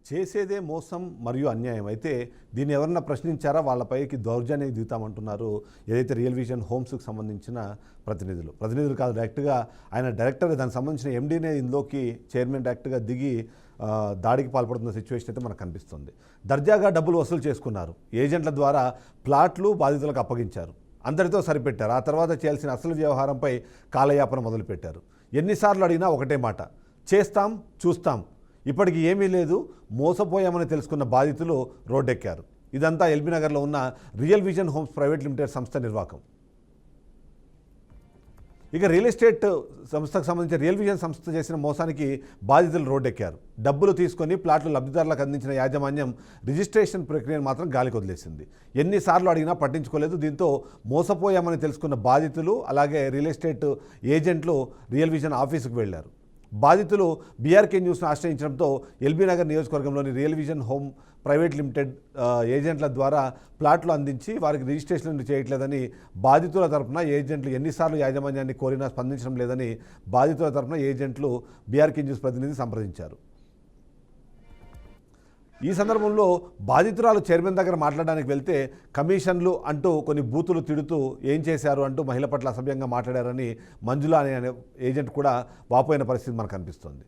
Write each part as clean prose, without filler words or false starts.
చేసేదే మోసం మరియు అన్యాయం. అయితే దీన్ని ఎవరన్నా ప్రశ్నించారా, వాళ్ళపైకి దౌర్జన్యం దిగుతామంటున్నారు ఏదైతే రియల్ విజన్ హోమ్స్కి సంబంధించిన ప్రతినిధులు కాదు, డైరెక్ట్గా ఆయన డైరెక్టర్ దానికి సంబంధించిన ఎండీనే ఇందులోకి చైర్మన్ డైరెక్ట్గా దిగి దాడికి పాల్పడుతున్న సిచ్యువేషన్ అయితే మనకు కనిపిస్తుంది. దర్జాగా డబ్బులు వసూలు చేసుకున్నారు, ఏజెంట్ల ద్వారా ప్లాట్లు బాధితులకు అప్పగించారు, అందరితో సరిపెట్టారు. ఆ తర్వాత చేయాల్సిన అసలు వ్యవహారంపై కాలయాపన మొదలుపెట్టారు. ఎన్నిసార్లు అడిగినా ఒకటే మాట, చేస్తాం చూస్తాం, ఇప్పటికి ఏమీ లేదు, మోసపోయామని తెలుసుకున్న బాధితులు రోడ్డెక్కారు. ఇదంతా ఎల్బీ నగర్లో ఉన్న real vision homes private limited సంస్థ నిర్వాహకం. ఇక రియల్ ఎస్టేట్ సంస్థకు సంబంధించిన రియల్ విజన్ సంస్థ చేసిన మోసానికి బాధితులు రోడ్డెక్కారు. డబ్బులు తీసుకొని ప్లాట్లు లబ్ధిదారులకు అందించిన యాజమాన్యం రిజిస్ట్రేషన్ ప్రక్రియను మాత్రం గాలికి వదిలేసింది. ఎన్నిసార్లు అడిగినా పట్టించుకోలేదు. దీంతో మోసపోయామని తెలుసుకున్న బాధితులు అలాగే రియల్ ఎస్టేట్ ఏజెంట్లు రియల్ విజన్ ఆఫీసుకు వెళ్లారు. బాధితులు బీఆర్కే న్యూస్ను ఆశ్రయించడంతో ఎల్బీ నగర్ నియోజకవర్గంలోని real vision home private limited ఏజెంట్ల ద్వారా ప్లాట్లు అందించి వారికి రిజిస్ట్రేషన్ చేయట్లేదని బాధితుల తరఫున ఏజెంట్లు ఎన్నిసార్లు యాజమాన్యాన్ని కోరినా స్పందించడం లేదని బాధితుల తరఫున ఏజెంట్లు బీఆర్కే న్యూస్ ప్రతినిధి సంప్రదించారు. ఈ సందర్భంలో బాధితురాలు చైర్మన్ దగ్గర మాట్లాడడానికి వెళ్తే కమిషన్లు అంటూ కొన్ని బూతులు తిడుతూ ఏం చేశారు అంటూ మహిళ పట్ల అసభ్యంగా మాట్లాడారని మంజుల అనే ఏజెంట్ కూడా వాపోయిన పరిస్థితి మనకు కనిపిస్తోంది.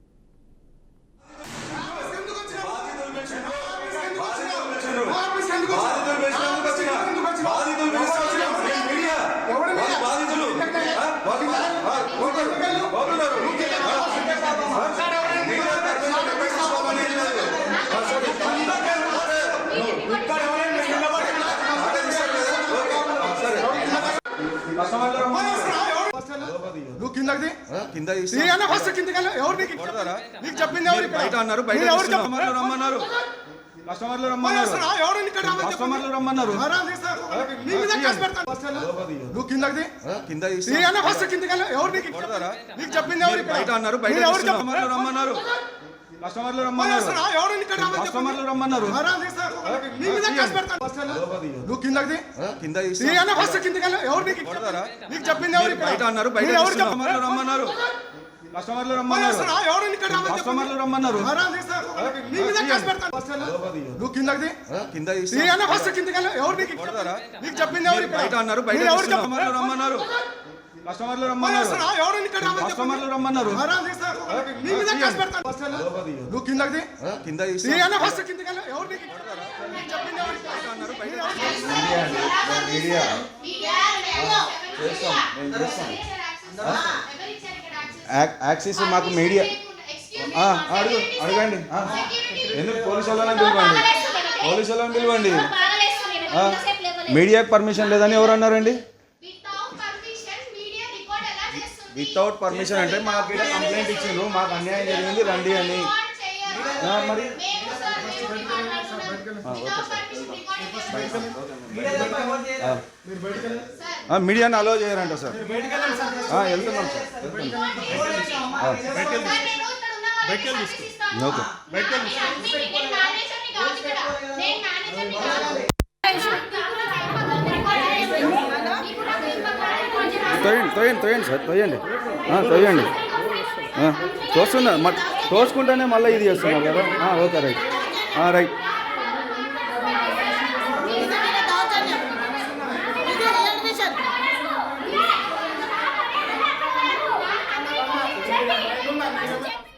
నువ్వు కిందకి ఫస్ట్ కిందకి ఎవరు నీకు చెప్పింది ఎవరు బయట అన్నారు, బయట రమ్మన్నారు, కస్టమర్లు రమ్మన్నారు. నువ్వు కిందకి ఫస్ట్ కిందకి ఎవరు నీకు చెప్పింది ఎవరు బయట అన్నారు, బయట రమ్మన్నారు, కస్టమర్లు రమ్మన్నారు. నువ్వు కిందకి ఫస్ట్ కిందకి ఎవరు నీకు చెప్పింది ఎవరు బయట అన్నారు, బయట రమ్మన్నారు, కస్టమర్లు రమ్మన్నారు. నువ్వు కిందకి ఫస్ట్ కిందకి ఎవరు నీకు చెప్పింది ఎవరు బయట అన్నారు, బయట రమ్మన్నారు, కస్టమర్లు రమ్మన్నారు. నువ్వు కిందకి ఫస్ట్ కిందకి ఎవరు నీకు చెప్పింది ఎవరు బయట అన్నారు, బయట యాక్సిస్ మాకు మీడియా అడగండి, ఎందుకు పోలీసు వాళ్ళని పిలవండి. మీడియాకి పర్మిషన్ లేదని ఎవరు అన్నారండి? వితౌట్ పర్మిషన్ అంటే మాకు ఇక్కడ కంప్లైంట్ ఇచ్చిండ్రు, మాకు అన్యాయం జరిగింది రండి అని. మరి మీడియాని అలో చేయరంట సార్. వెళ్తున్నాం సార్, ఓకే. తోయండి సార్, తోయండి. తోస్తున్నా, తోసుకుంటేనే మళ్ళీ ఇది చేస్తున్నాం కదా. Okay, right.